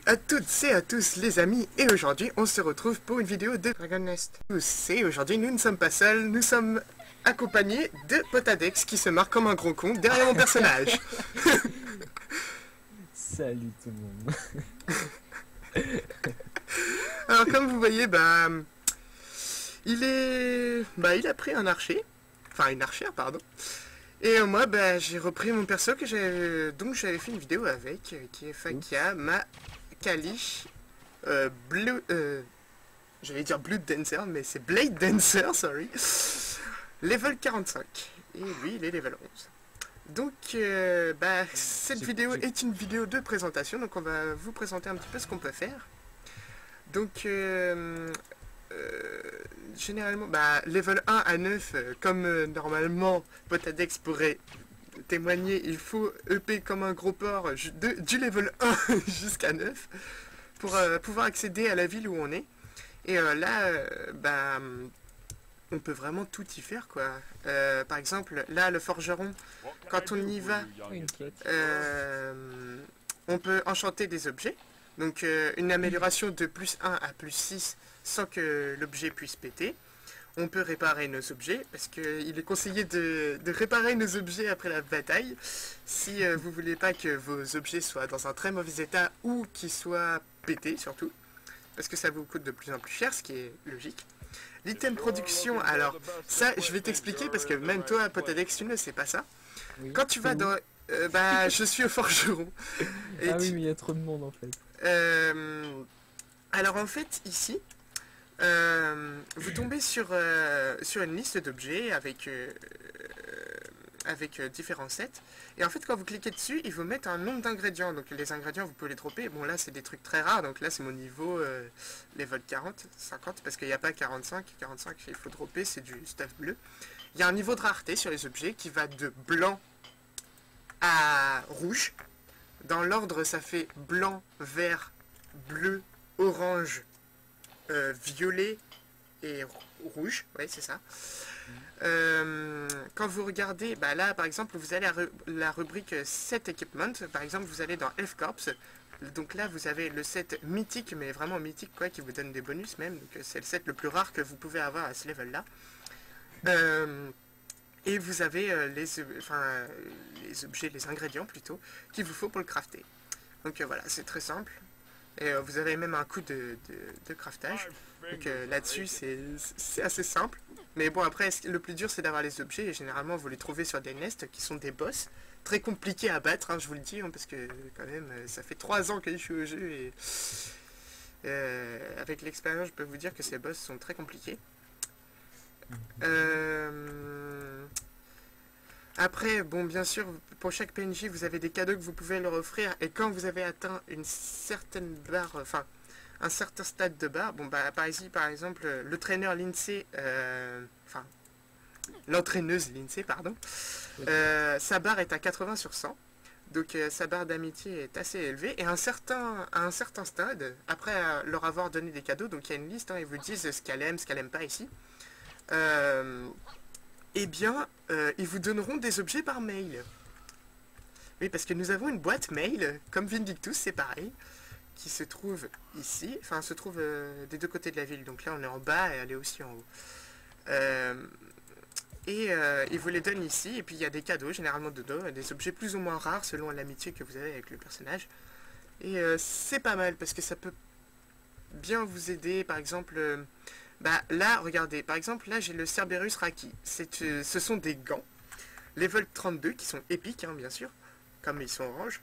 à toutes et à tous les amis, et aujourd'hui on se retrouve pour une vidéo de Dragon Nest. Et aujourd'hui nous ne sommes pas seuls, nous sommes accompagnés de Potadex qui se marre comme un gros con derrière mon personnage. Salut tout le monde. Alors comme vous voyez, il a pris un archer, enfin une archère pardon. Et moi j'ai repris mon perso que j'avais fait une vidéo avec, qui est Fakia, ma Kali, j'allais dire Blood Dancer, mais c'est Blade Dancer, sorry, level 45, et lui il est level 11. Donc cette vidéo est une vidéo de présentation, donc on va vous présenter un petit peu ce qu'on peut faire. Donc généralement, level 1 à 9, comme normalement Potadex pourrait témoigner, il faut EP comme un gros porc du level 1 jusqu'à 9 pour pouvoir accéder à la ville où on est. Et on peut vraiment tout y faire, quoi. Par exemple, là, le forgeron, quand on y va, on peut enchanter des objets. Donc une amélioration de plus 1 à plus 6 sans que l'objet puisse péter. On peut réparer nos objets, parce qu'il est conseillé de réparer nos objets après la bataille, si vous voulez pas que vos objets soient dans un très mauvais état ou qu'ils soient pétés surtout, parce que ça vous coûte de plus en plus cher, ce qui est logique. L'item production, alors ça je vais t'expliquer, parce que même toi Potadex tu ne sais pas ça. Oui, quand tu vas dans... je suis au forgeron. Et oui, mais il y a trop de monde en fait. Alors en fait ici, vous tombez sur une liste d'objets avec différents sets, et en fait quand vous cliquez dessus il vous met un nombre d'ingrédients. Donc les ingrédients vous pouvez les dropper. Bon là c'est des trucs très rares, donc là c'est mon niveau level 50, parce qu'il n'y a pas 45 il faut dropper, c'est du stuff bleu. Il y a un niveau de rareté sur les objets qui va de blanc à rouge. Dans l'ordre ça fait blanc, vert, bleu, orange, violet et rouge, ouais c'est ça. Quand vous regardez, là par exemple vous allez à la rubrique set equipment, par exemple vous allez dans Elf Corps, donc là vous avez le set mythique, mais vraiment mythique quoi, qui vous donne des bonus même, donc c'est le set le plus rare que vous pouvez avoir à ce level là. Et vous avez les objets, les ingrédients plutôt, qu'il vous faut pour le crafter. Donc voilà, c'est très simple. Et vous avez même un coup de craftage. Donc là-dessus, c'est assez simple. Mais bon, après, le plus dur, c'est d'avoir les objets. Et généralement, vous les trouvez sur des nests qui sont des boss. Très compliqués à battre, hein, je vous le dis. Hein, parce que quand même, ça fait 3 ans que je suis au jeu. Et avec l'expérience, je peux vous dire que ces boss sont très compliqués. Après, bon, bien sûr, pour chaque PNJ, vous avez des cadeaux que vous pouvez leur offrir. Et quand vous avez atteint une certaine barre, enfin, un certain stade de barre, bon, par ici, par exemple, le traîneur Lindsay, l'entraîneuse Lindsay, pardon, sa barre est à 80 sur 100. Donc, sa barre d'amitié est assez élevée. Et à un certain stade, après leur avoir donné des cadeaux, donc il y a une liste, hein, ils vous disent ce qu'elle aime pas ici. Eh bien, ils vous donneront des objets par mail. Oui, parce que nous avons une boîte mail, comme Vindictus, c'est pareil, qui se trouve ici, enfin, se trouve des deux côtés de la ville. Donc là, on est en bas et elle est aussi en haut. Ils vous les donnent ici, et puis il y a des cadeaux, généralement dedans, des objets plus ou moins rares, selon l'amitié que vous avez avec le personnage. Et c'est pas mal, parce que ça peut bien vous aider, par exemple... là, regardez, par exemple, là j'ai le Cerberus Raki. Ce sont des gants, level 32, qui sont épiques, hein, bien sûr, comme ils sont orange.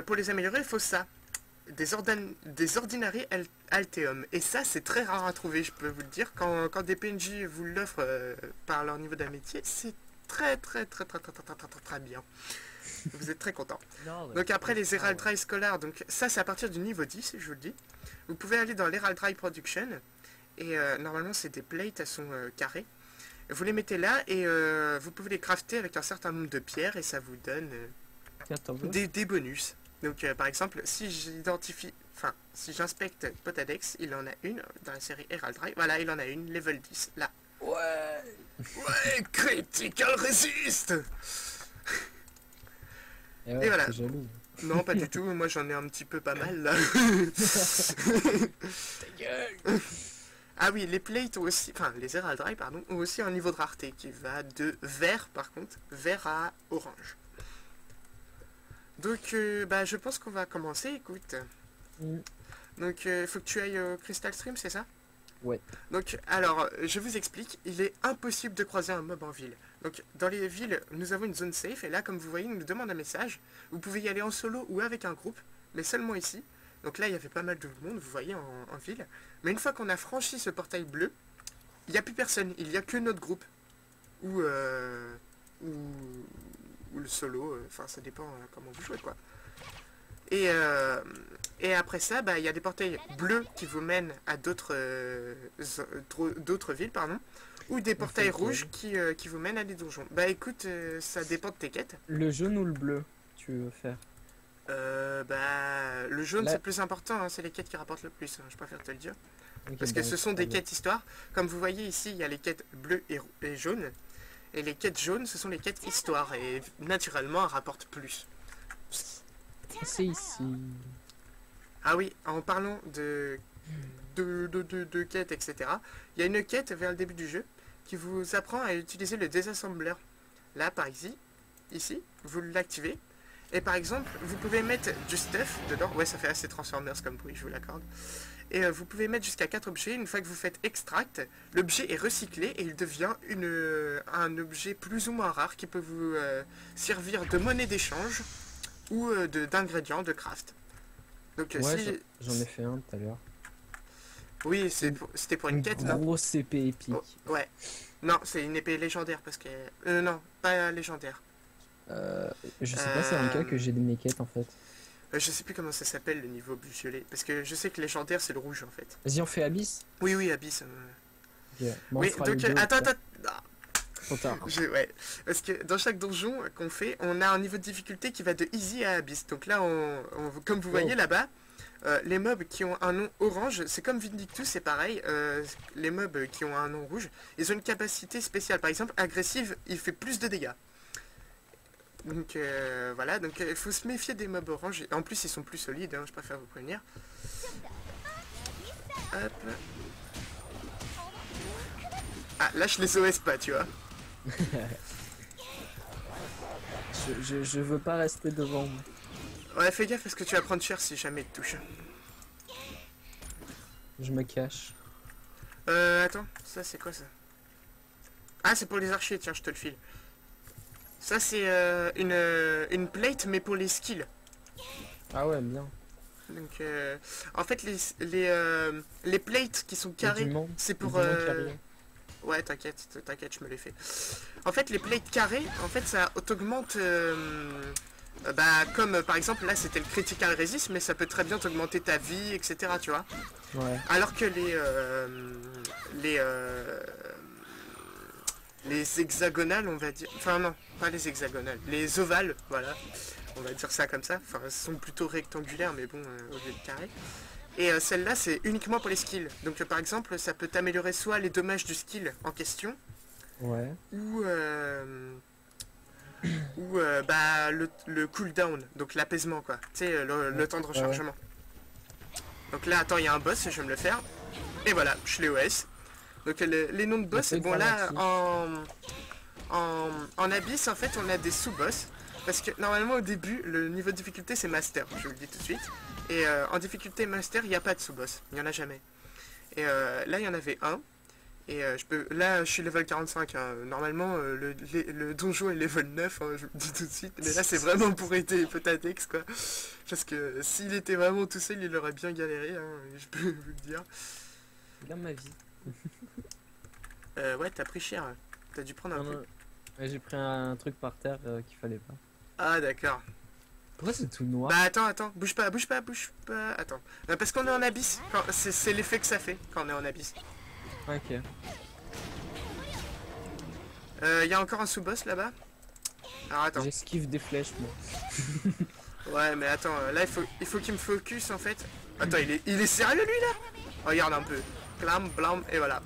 Pour les améliorer, il faut ça, des Ordinary Alteum. Et ça, c'est très rare à trouver, je peux vous le dire. Quand des PNJ vous l'offrent par leur niveau d'amitié, c'est très bien. Vous êtes très content. Donc après les Herald Dry Scholar, donc ça c'est à partir du niveau 10, je vous le dis. Vous pouvez aller dans l'Herald Dry Production, et normalement c'est des plates, elles sont carrées. Vous les mettez là, et vous pouvez les crafter avec un certain nombre de pierres, et ça vous donne des bonus. Donc par exemple, si j'inspecte Potadex, il en a une dans la série Herald Dry, voilà, il en a une, level 10, là. Ouais, Critical Resist. Et voilà. Jaloux. Non, pas du tout. Moi, j'en ai un petit peu pas mal, là. Ta gueule. Ah oui, les plates ont aussi... Enfin, les Emerald Dry, pardon, ont aussi un niveau de rareté qui va de vert, par contre, vert à orange. Donc, bah, je pense qu'on va commencer, écoute. Donc, faut que tu ailles au Crystal Stream, c'est ça? Ouais. Donc, alors, je vous explique, il est impossible de croiser un mob en ville. Donc, dans les villes, nous avons une zone safe, et là, comme vous voyez, il nous demande un message. Vous pouvez y aller en solo ou avec un groupe, mais seulement ici. Donc là, il y avait pas mal de monde, vous voyez, en ville. Mais une fois qu'on a franchi ce portail bleu, il n'y a plus personne, il n'y a que notre groupe. Ou, ou, ou le solo, enfin, ça dépend comment vous jouez, quoi. Et après ça, bah, il y a des portails bleus qui vous mènent à d'autres villes, pardon, ou des portails rouges qui vous mènent à des donjons. Bah écoute, ça dépend de tes quêtes. Le jaune ou le bleu, tu veux faire? Bah, le jaune Là... c'est le plus important, hein, c'est les quêtes qui rapportent le plus, hein, je préfère te le dire. Okay, parce que ce sont des quêtes histoire. Comme vous voyez ici, il y a les quêtes bleues et jaunes. Et les quêtes jaunes, ce sont les quêtes histoire. Et naturellement, elles rapportent plus. C'est ici. Ah oui, en parlant de quêtes, etc. Il y a une quête vers le début du jeu qui vous apprend à utiliser le désassembleur. Là, par ici, vous l'activez. Et par exemple, vous pouvez mettre du stuff dedans. Ouais, ça fait assez Transformers comme bruit, je vous l'accorde. Et vous pouvez mettre jusqu'à 4 objets. Une fois que vous faites extract, l'objet est recyclé et il devient un objet plus ou moins rare qui peut vous servir de monnaie d'échange ou d'ingrédients de craft. Donc ouais, si... j'en ai fait un tout à l'heure. Oui, c'était pour une quête, non? Grosse épée épique. Oh, ouais. Non, c'est une épée légendaire parce que... non, pas légendaire. Je sais pas, c'est un cas que j'ai de mes quêtes en fait. Je sais plus comment ça s'appelle le niveau violet. Parce que je sais que légendaire c'est le rouge en fait. Vas-y, on fait Abyss. Oui, oui, Abyss. Okay. Bon, oui, donc attends. Trop tard. Ouais. Parce que dans chaque donjon qu'on fait, on a un niveau de difficulté qui va de easy à Abyss. Donc là, comme vous voyez là-bas, les mobs qui ont un nom orange, c'est comme Vindictus, c'est pareil. Les mobs qui ont un nom rouge, ils ont une capacité spéciale. Par exemple, agressive, il fait plus de dégâts. Donc voilà, donc il faut se méfier des mobs orange. En plus, ils sont plus solides, hein, je préfère vous prévenir. Hop. Ah, là, je les OS pas, tu vois. je veux pas rester devant. Ouais, fais gaffe parce que tu vas prendre cher si jamais il te touche. Je me cache. Attends, ça c'est quoi ça? Ah, c'est pour les archers, tiens, je te le file. Ça c'est une plate mais pour les skills. Ah ouais, bien. Donc en fait les plates qui sont carrées, c'est pour ouais, t'inquiète, je me l'ai fait. En fait les plates carrées, en fait ça t'augmente bah comme par exemple là c'était le critical resist, mais ça peut très bien t'augmenter ta vie, etc. tu vois. Ouais. Alors que les hexagonales, on va dire... Enfin non, pas les hexagonales. Les ovales, voilà. On va dire ça comme ça. Enfin, elles sont plutôt rectangulaires, mais bon, au lieu de carré. Et celle-là, c'est uniquement pour les skills. Donc par exemple, ça peut t'améliorer soit les dommages du skill en question. Ouais. Ou... bah, le cooldown. Donc l'apaisement, quoi. Tu sais, le temps de rechargement. Ouais. Donc là, attends, il y a un boss, je vais me le faire. Et voilà, je l'ai OS. Donc les noms de boss, bon là en Abyss en fait on a des sous-boss. Parce que normalement au début le niveau de difficulté c'est master, je vous le dis tout de suite. Et en difficulté master il n'y a pas de sous-boss, il n'y en a jamais. Et là il y en avait un. Et là je suis level 45, hein. Normalement le donjon est level 9, hein, je vous le dis tout de suite. Mais là c'est vraiment pour aider Potatex quoi. Parce que s'il était vraiment tout seul il aurait bien galéré, hein, je peux vous le dire. Dans ma vie. Ouais, t'as pris cher. T'as dû prendre un truc. Ouais, j'ai pris un truc par terre qu'il fallait pas. Ah, d'accord. Pourquoi c'est tout noir? Bah, attends, bouge pas. Attends. Parce qu'on est en abysse. C'est l'effet que ça fait quand on est en abysse. Ok. Y a encore un sous-boss là-bas. Alors, attends. J'esquive des flèches, moi. Ouais, mais attends, là, il faut qu'il me focus en fait. Attends, il est sérieux lui là? Regarde un peu. Blam, blam, et voilà.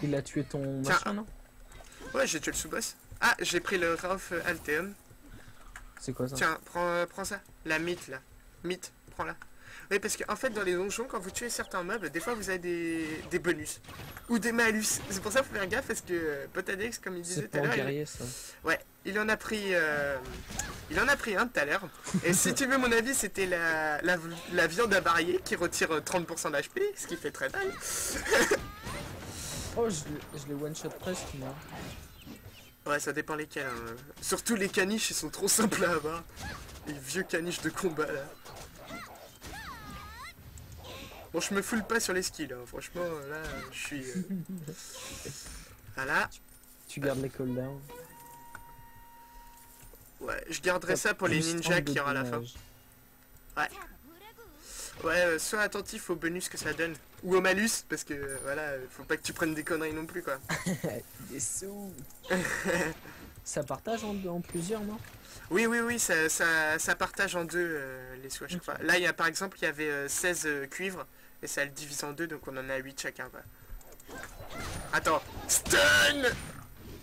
Il a tué ton machin, non? Ouais, j'ai tué le sous-boss. Ah, j'ai pris le Rauf Alteum. C'est quoi ça? Tiens, prends ça. La mythe, là. Mythe, prends-la. Oui, parce qu'en fait, dans les donjons, quand vous tuez certains mobs, des fois, vous avez des bonus. Ou des malus. C'est pour ça qu'il faut faire gaffe, parce que Potadex, comme il disait C'est tout à pour l'heure... guerrier, ça. Ouais, il en a pris un tout à l'heure. Et si tu veux mon avis, c'était la viande avariée qui retire 30% d'HP, ce qui fait très mal. Oh, je l'ai one shot presque, moi. Ouais, ça dépend lesquels. Hein. Surtout les caniches, ils sont trop simples à avoir. Les vieux caniches de combat là. Bon, je me foule pas sur les skills, hein. Franchement, là, je suis... Voilà. Tu gardes les cooldowns. Ouais, je garderai ça pour les Plus ninjas 30 qu'il y aura à la fin. dommage. Ouais, sois attentif aux bonus que ça donne. Ou au malus, parce que, voilà, faut pas que tu prennes des conneries non plus, quoi. Des sous. Ça partage en plusieurs, non? Oui, ça partage en deux les sous à chaque fois. Là, par exemple, il y avait 16 cuivres, et ça le divise en deux, donc on en a 8 chacun, quoi. Attends, stun.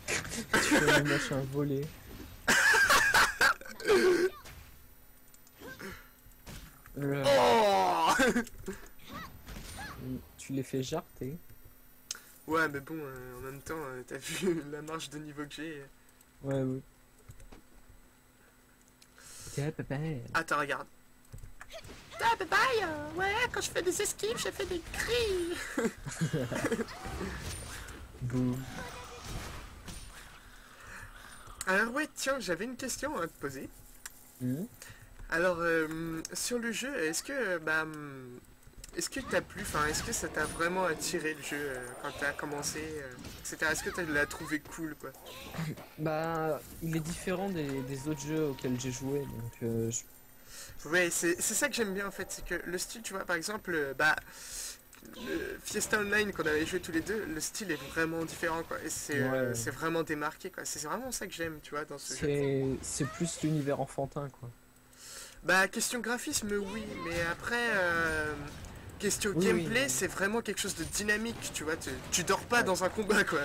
Tu fais le machin voler. Oh. Tu les fais jarter. Ouais, mais bon, en même temps, t'as vu la marge de niveau que j'ai. Ouais, ouais. Attends, regarde. Ah, bye bye, ouais, quand je fais des esquives, je fais des cris. Boum. Alors ouais, tiens, j'avais une question à te poser. Alors, sur le jeu, est-ce que, est-ce que t'as plu, enfin, est-ce que ça t'a vraiment attiré le jeu quand t'as commencé, etc. Est-ce que tu l'as trouvé cool, quoi? Bah, il est différent des autres jeux auxquels j'ai joué, donc Ouais, c'est ça que j'aime bien en fait, c'est que le style, tu vois, par exemple, le Fiesta Online qu'on avait joué tous les deux, le style est vraiment différent, quoi, et c'est vraiment démarqué, quoi. C'est vraiment ça que j'aime, tu vois, dans ce jeu. c'est plus l'univers enfantin, quoi. Bah, question graphisme, oui, mais après, question Oui, gameplay, oui. c'est vraiment quelque chose de dynamique, tu vois, tu dors pas dans un combat, quoi,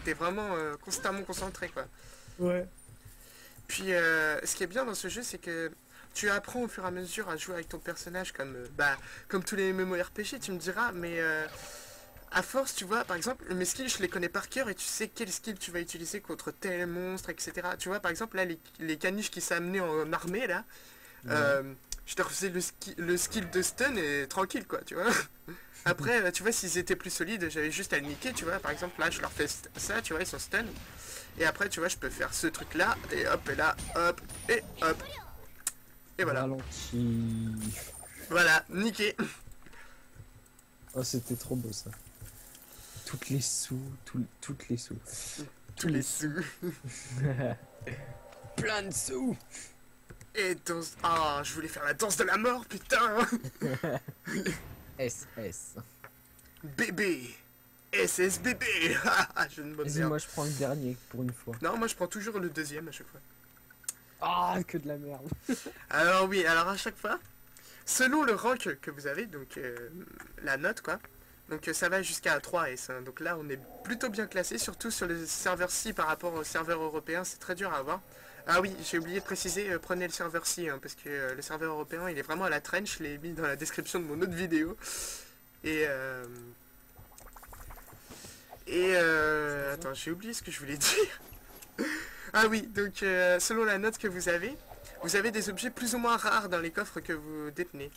t'es vraiment constamment concentré, quoi. Ouais. Puis, ce qui est bien dans ce jeu, c'est que tu apprends au fur et à mesure à jouer avec ton personnage comme tous les MMORPG, tu me diras, mais à force, tu vois, par exemple, mes skills, je les connais par cœur et tu sais quel skill tu vas utiliser contre tel monstre, etc. Tu vois, par exemple, là, les caniches qui s'amenaient en armée, là, je te refaisais le skill de stun et tranquille, quoi, tu vois. Après, tu vois, s'ils étaient plus solides, j'avais juste à le niquer, tu vois. Par exemple, là, je leur fais ça, tu vois, ils sont stun. Et après, tu vois, je peux faire ce truc-là, et hop, et là, hop, et hop. Et voilà. Ralenti. Voilà, niqué. Oh, c'était trop beau, ça. Toutes les sous, toutes les sous. Tous les sous. Plein de sous. Et danse... Ah, je voulais faire la danse de la mort, putain. SS. Bébé. SSBB. Je ne me Vas-y, moi je prends le dernier pour une fois. Non, moi je prends toujours le deuxième à chaque fois. Ah, que de la merde. Alors oui, alors à chaque fois, selon le rank que vous avez, donc la note quoi, donc ça va jusqu'à 3S, hein. Donc là on est plutôt bien classé, surtout sur le serveur C par rapport au serveur européen, c'est très dur à avoir. Ah oui, j'ai oublié de préciser, prenez le serveur C, hein, parce que le serveur européen il est vraiment à la traîne, je l'ai mis dans la description de mon autre vidéo. Et attends, j'ai oublié ce que je voulais dire. Ah oui, donc selon la note que vous avez des objets plus ou moins rares dans les coffres que vous détenez.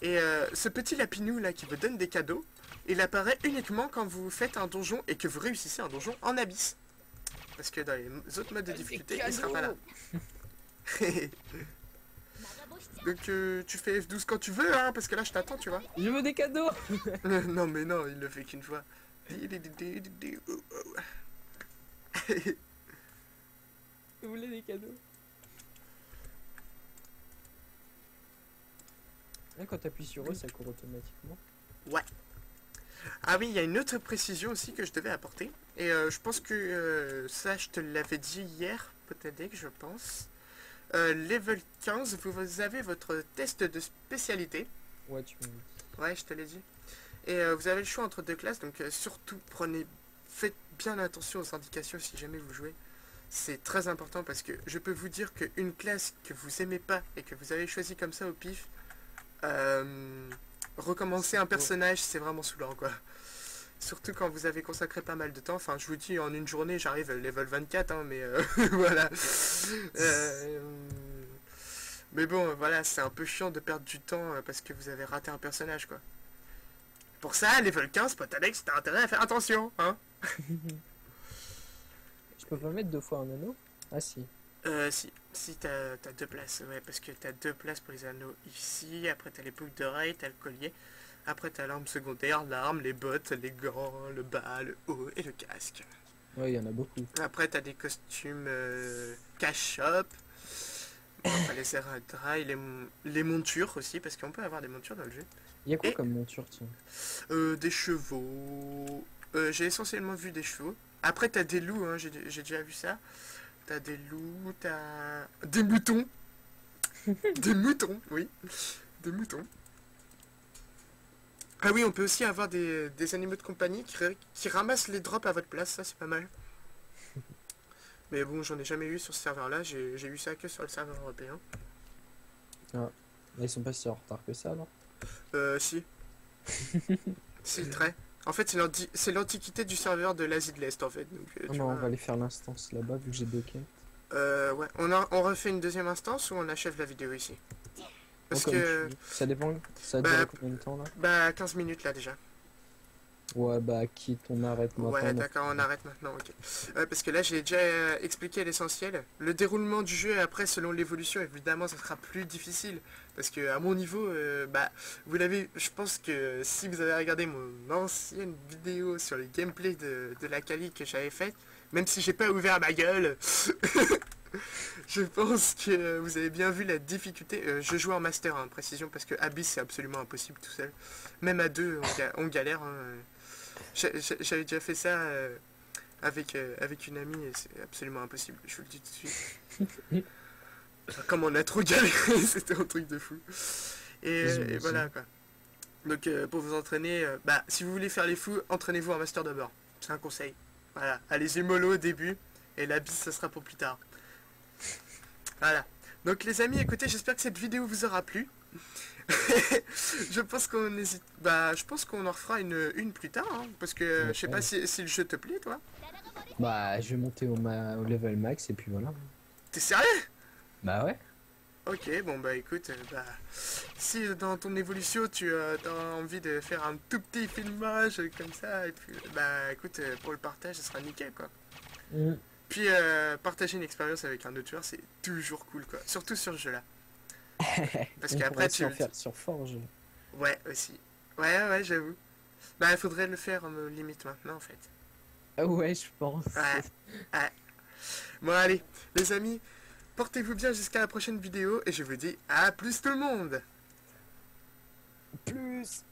Et ce petit lapinou là qui vous donne des cadeaux, il apparaît uniquement quand vous faites un donjon et que vous réussissez un donjon en abysse. Parce que dans les autres modes de difficulté, il sera pas là. Donc tu fais F12 quand tu veux, hein, parce que là je t'attends, tu vois. Je veux des cadeaux. Non mais non, il le fait qu'une fois. Vous voulez des cadeaux? Là, quand t'appuies sur eux, ça court automatiquement. Ouais. Ah oui, il y a une autre précision aussi que je devais apporter. Et je pense que ça, je te l'avais dit hier, peut-être que je pense. Level 15, vous avez votre test de spécialité. Ouais, tu m'as dit. Ouais, je te l'ai dit. Et vous avez le choix entre deux classes, donc surtout faites bien attention aux indications si jamais vous jouez. C'est très important parce que je peux vous dire qu'une classe que vous aimez pas et que vous avez choisi comme ça au pif, recommencer un personnage, c'est vraiment saoulant, quoi. Surtout quand vous avez consacré pas mal de temps. Enfin, je vous dis, en une journée, j'arrive level 24, hein, mais voilà. Euh, mais bon, voilà, c'est un peu chiant de perdre du temps parce que vous avez raté un personnage, quoi. Pour ça, level 15, pote Alex, t'as intérêt à faire attention, hein. Je peux pas mettre 2 fois un anneau? Ah si. Si t'as deux places, ouais, parce que t'as deux places pour les anneaux ici, après t'as les boucles d'oreilles, t'as le collier, après t'as l'arme secondaire, l'arme, les bottes, les gants, le bas, le haut et le casque. Ouais, il y en a beaucoup. Après t'as des costumes cash-shop, bon, après les erratrails, les montures aussi, parce qu'on peut avoir des montures dans le jeu. Il y a quoi Et comme monture, tiens? des chevaux, j'ai essentiellement vu des chevaux. Après t'as des loups, hein, j'ai déjà vu ça. T'as des loups, t'as des moutons. Des moutons, oui. Des moutons. Ah oui, on peut aussi avoir des animaux de compagnie qui ramassent les drops à votre place, ça c'est pas mal. Mais bon, j'en ai jamais eu sur ce serveur-là, j'ai eu ça que sur le serveur européen. Ah, là, ils sont pas si en retard que ça, alors. Si. Si, très. En fait, c'est l'antiquité du serveur de l'Asie de l'Est, en fait. Donc, Ah tu non, on vois. va aller faire l'instance là-bas, vu que j'ai 2 quêtes. Ouais. On refait une deuxième instance ou on achève la vidéo ici? Bon, Parce comme que... tu dis. Ça dépend, ça a Bah, duré combien de temps, là? Bah, 15 minutes là déjà. Ouais, bah, quitte, on arrête Ouais, maintenant. d'accord, on arrête maintenant, ok. Parce que là, j'ai déjà expliqué l'essentiel. Le déroulement du jeu, après, selon l'évolution, évidemment, ça sera plus difficile. Parce que à mon niveau, bah, vous l'avez, je pense que si vous avez regardé mon ancienne vidéo sur le gameplay de la Kali que j'avais faite, même si j'ai pas ouvert ma gueule, je pense que vous avez bien vu la difficulté. Je joue en master, hein, précision, parce que Abyss, c'est absolument impossible tout seul. Même à deux, on galère, hein. J'avais déjà fait ça avec une amie et c'est absolument impossible, je vous le dis tout de suite. Comme on a trop galéré, c'était un truc de fou. Et voilà quoi. Donc pour vous entraîner, bah si vous voulez faire les fous, entraînez-vous en master d'abord. C'est un conseil. Voilà, allez-y mollo au début et la bise ça sera pour plus tard. Voilà. Donc les amis, écoutez, j'espère que cette vidéo vous aura plu. Je pense qu'on hésite. Bah, je pense qu'on en refera une plus tard, hein, parce que je sais pas si le jeu te plaît, toi. Bah, je vais monter au level max et puis voilà. T'es sérieux? Bah ouais. Ok, bon bah écoute, bah si dans ton évolution tu as envie de faire un tout petit filmage comme ça, et puis bah écoute, pour le partage, ça sera nickel quoi. Puis partager une expérience avec un autre joueur, c'est toujours cool quoi, surtout sur ce jeu-là. Parce qu'après tu en faire sur Forge. Ouais, aussi. Ouais, j'avoue. Bah, il faudrait le faire limite maintenant, en fait. Ah ouais, je pense. Ouais. Bon, allez, les amis, portez-vous bien jusqu'à la prochaine vidéo et je vous dis à plus tout le monde. Plus.